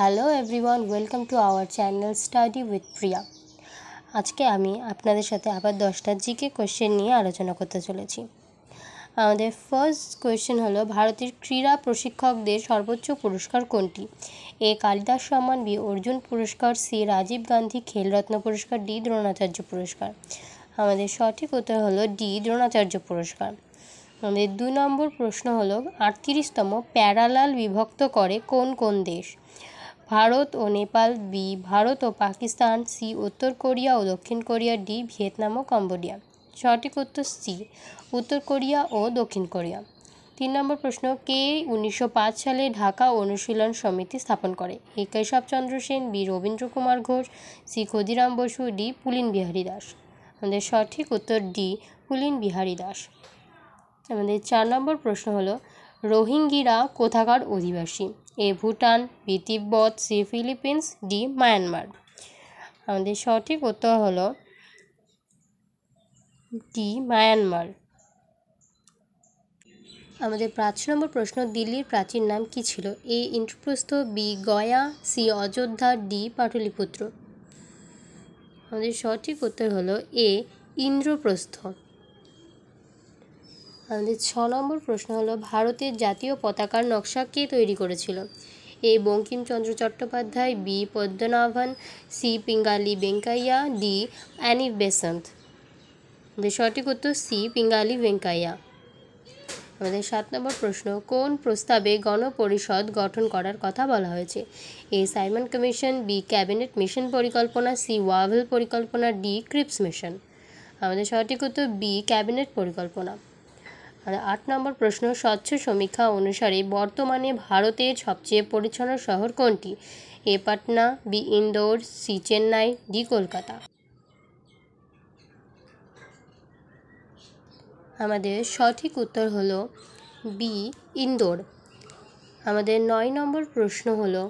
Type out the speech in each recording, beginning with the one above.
Hello everyone, welcome to our channel study with Priya. আজকে আমি আপনাদের সাথে আবার 10টা জিকে কোয়েশ্চেন নিয়ে আলোচনা করতে চলেছি। আমাদের ফার্স্ট কোয়েশ্চেন হলো, ভারতের ক্রীড়া প্রশিক্ষকদের সর্বোচ্চ পুরস্কার কোনটি? এ কালিদাস সম্মান, বি অর্জুন পুরস্কার, সি রাজীব গান্ধী খেলরত্ন পুরস্কার, ডি দ্রোণাচার্য পুরস্কার। আমাদের সঠিক উত্তর হলো ডি দ্রোণাচার্য পুরস্কার। আমাদের 2 নম্বর প্রশ্ন হলো, 38তম প্যারালাল বিভক্ত করে কোন কোন দেশ? ভারত ও নেপাল, বি ভারত ও পাকিস্তান, সি উত্তর কোরিয়া ও দক্ষিণ কোরিয়া, ডি ভিয়েতনাম ও কম্বোডিয়া। সঠিক উত্তর সি উত্তর কোরিয়া ও দক্ষিণ কোরিয়া। 3 নম্বর প্রশ্ন, কে 1905 সালে ঢাকা অনুশীলন সমিতি স্থাপন করে? A Keshab Chandra Sen, B Rabindra Kumar Ghosh, C Khudiram Bose, D Pulin Behari Das. আমাদের সঠিক উত্তর ডি পুলিন বিহারী দাস। আমাদের 4 নম্বর প্রশ্ন হলো, রোহিঙ্গিরা কোথাকার অধিবাসী? এ ভুটান, বি তিব্বত, সি ফিলিপিন্স, ডি মায়ানমার। আমাদের সঠিক উত্তর হলো ডি মায়ানমার। আমাদের 5 নম্বর প্রশ্ন, দিল্লির প্রাচীন নাম কি ছিল? A Indraprastha, B Gaya, C Ayodhya, D Pataliputra. আমাদের সঠিক উত্তর হলো এ ইন্দ্রপ্রস্থ। আমাদের 6 নম্বর প্রশ্ন হলো, ভারতের জাতীয় পতাকার নকশা কে তৈরি করেছিল? A Bankim Chandra Chattopadhyay, B Padmanabhan, C Pingali Venkayya, D Annie Besant. আমাদের সঠিক উত্তর সি পিঙ্গালি ভেঙ্কাইয়া। আমাদের 7 নম্বর প্রশ্ন, কোন প্রস্তাবে গণপরিষদ গঠন করার কথা বলা হয়েছে? A Simon Commission, B cabinet mission পরিকল্পনা, সি ওয়াভেল পরিকল্পনা, ডি ক্রিপস মিশন। আমাদের সঠিক উত্তর বি ক্যাবিনেট পরিকল্পনা। আর 8 নম্বর প্রশ্ন, স্বচ্ছ সমীক্ষা অনুসারে বর্তমানে ভারতের সবচেয়ে পরিচ্ছন্ন শহর কোনটি? A Patna, B Indore, C Chennai, D Kolkata. আমাদের সঠিক উত্তর হলো বি ইন্দোর। আমাদের 9 নম্বর প্রশ্ন হলো,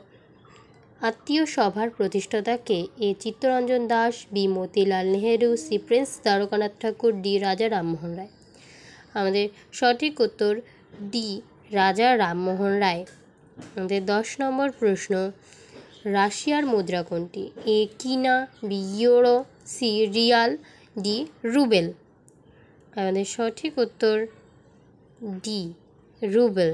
আত্মীয় সভার প্রতিষ্ঠাতা কে? A Chittaranjan Das, B Motilal Nehru, C prince Dwarkanath Tagore, D Raja Rammohan রায়। আমাদের সঠিক উত্তর ডি রাজা রামমোহন রায়। আমাদের 10 নম্বর প্রশ্ন, রাশিয়ার মুদ্রা কোনটি? A kina, B euro, C riyal, D ruble. আমাদের সঠিক উত্তর ডি রুবেল।